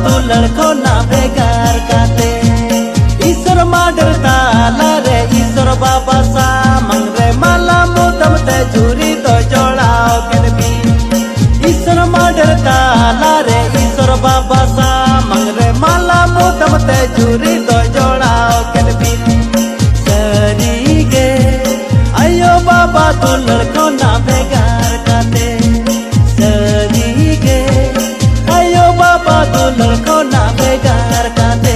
तू लड़को ना बेकार काते ईश्वर माडर ताला रे ईश्वर बाबा सा मंगरे माला मुदम ते झूरी तो जोड़ाओ केनबी ईश्वर माडर ताला रे ईश्वर बाबा सा मंगरे माला मुदम ते झूरी तो जोड़ाओ केनबी सरी गे आयो बाबा तू लड़को ना बेकार काते सरी गे आयो बाबा तू लड़को ना बेकार काते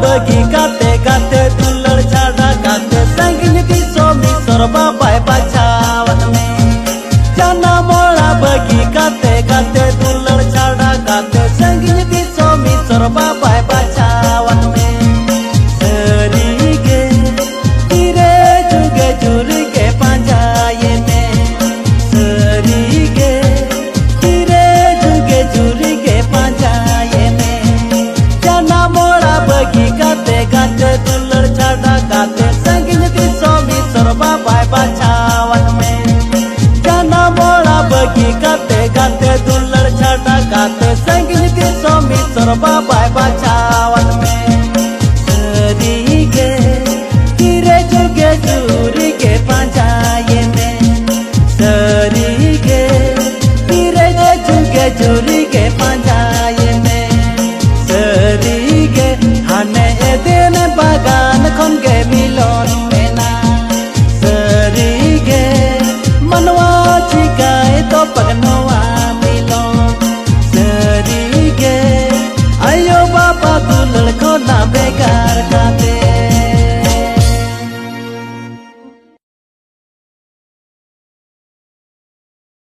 बगी गाते गाते दुलड़ छाड़ा गाते संगिन की सोमी सरबा बाय बचावन में जाना मोड़ा बगी गाते गाते दुलड़ छाड़ा गाते संगिन की सोमी सरबा बाय बचावन में सरी गे तीरे जुगे जुरी के पंजाये में सरी गे तीरे जुगे जुरी के पंजाये में जाना मोड़ा बगी गाते गाते दुलड़ छाड़ा गाते संगिन की सोमी सरबा बाय बचावन में जाना मोड़ा बगी गाते गाते दुलड़ छाड़ा गाते संगिन की सोमी सरबा बाय बचावन में।